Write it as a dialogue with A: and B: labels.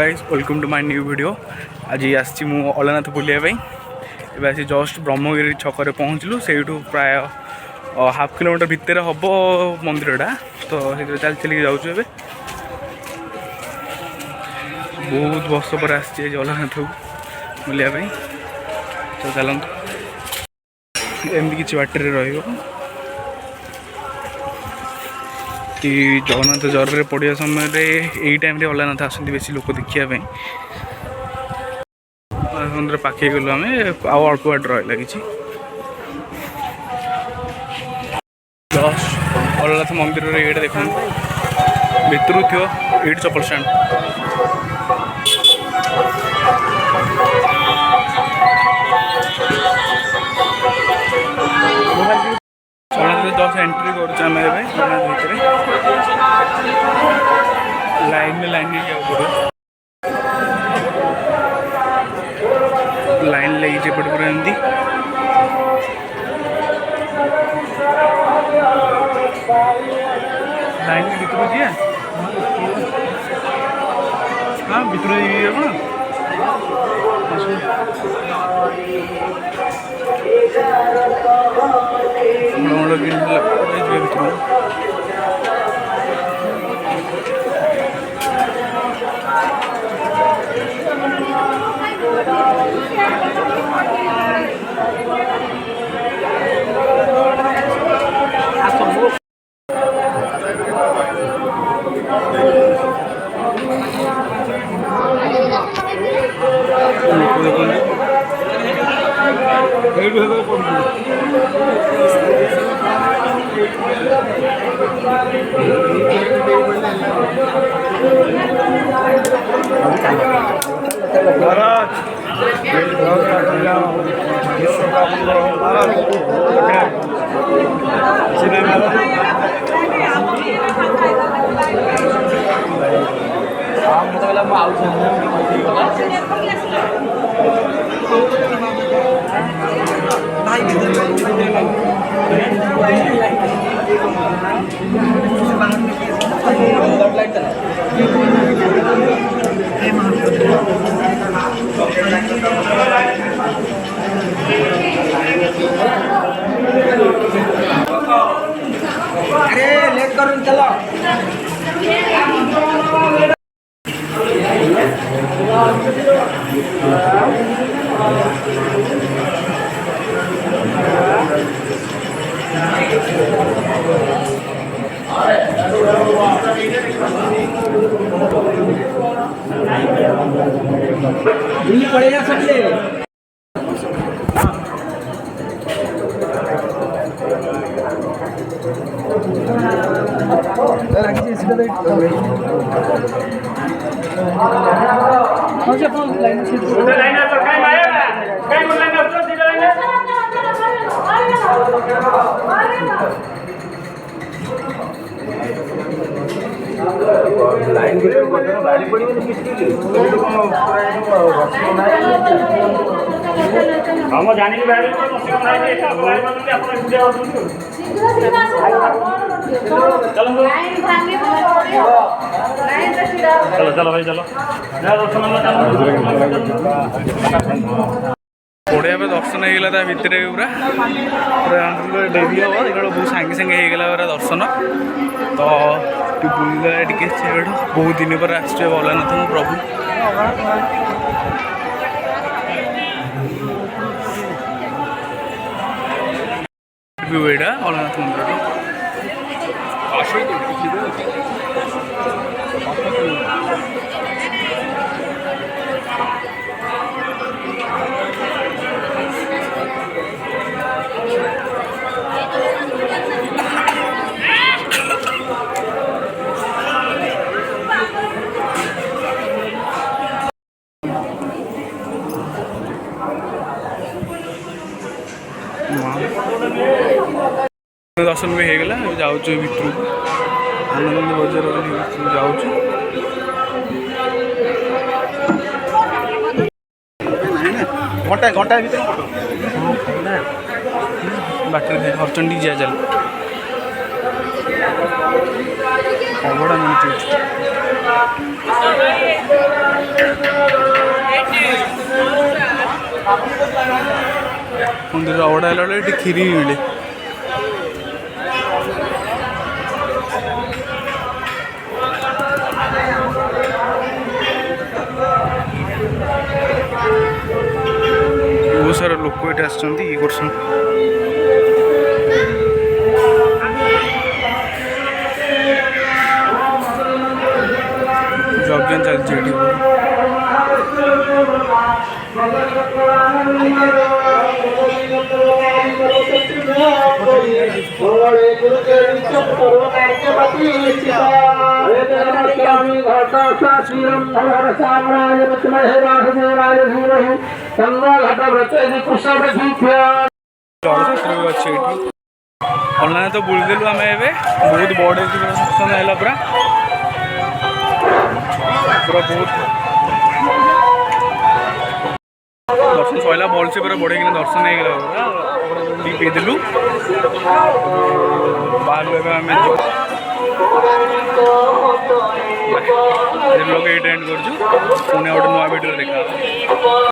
A: Guys welcome to my new video. आज आसी अलनाथ बुलायापी ए just Brahmagiri छक पहुँचलु से प्राय हाफ किलोमीटर भितर हम मंदिरटा तो चल चलिए जाऊँ ए बहुत वर्ष पर आसी अलनाथ बुलायापी तो चलते एमती किसी बाटर कि जगन्नाथ जर पड़ा समय यही टाइम अलनाथ आसती बेसी लोक देखापी मंदिर पाखे गलु आम अल्प बाट रहा कि जस्ट अलनाथ मंदिर ये देख भितर थो ये चप्पल स्टैंड जस्ट एंट्री कर लाइन लाइन लगी पट पूरा एमती लाइन भितर जी हाँ भितर
B: अरे लेट करून चलो दिल्ली पड़ेगा सबसे लाइन गाड़ी पड़ी हम जानी चलो चलो भाई चलो
A: बढ़िया दर्शन होगा भितर पूरा पूरा डेरी हम देखो बहुत सांगे सांगे होगा पूरा दर्शन तो बुला टे बहुत दिन पर आस अलनाथ मो प्रभु यहाँ अलनाथ मंदिर दर्शन भी होगा जाऊँ भितर आनंद बजार जाऊँ घंटा घंटा बाटर हरचंडी जा चल अवड़ा मिलती ମନ୍ଦିର ଅବଢ଼ା ହେଲା ବେଳେ ଏଠି କ୍ଷୀରି ମିଳେ। ବହୁତ ସାରା ଲୋକ ଏଠି ଆସିଛନ୍ତି ଇଏ କରୁଛନ୍ତି। ଯଜ୍ଞ ଚାଲିଛି ଏଠି। ଜଳଛତ୍ର ବି ଅଛି ଏଠି। ଅନଲାଇନ୍ ତ ବୁଲିଦେଲୁ ଆମେ ଏବେ। ବହୁତ ବଡ଼ ଦର୍ଶନ ହେଲା ପୁରା ବହୁତ ଦର୍ଶନ ସରିଲା ଭଲସେ ପୁରା ବଢ଼େଇକିନା ଦର୍ଶନ ହେଇଗଲା ପୁରା। ଟିକେ ପିଇଦେଲୁ ବାହାରୁ ଏବେ ଆମେ ବ୍ଲଗ୍ ଏଇଟା ଏଣ୍ଡ କରୁଛୁ। ପୁଣି ଗୋଟେ ନୂଆ ଭିଡ଼ିଓରେ ଦେଖା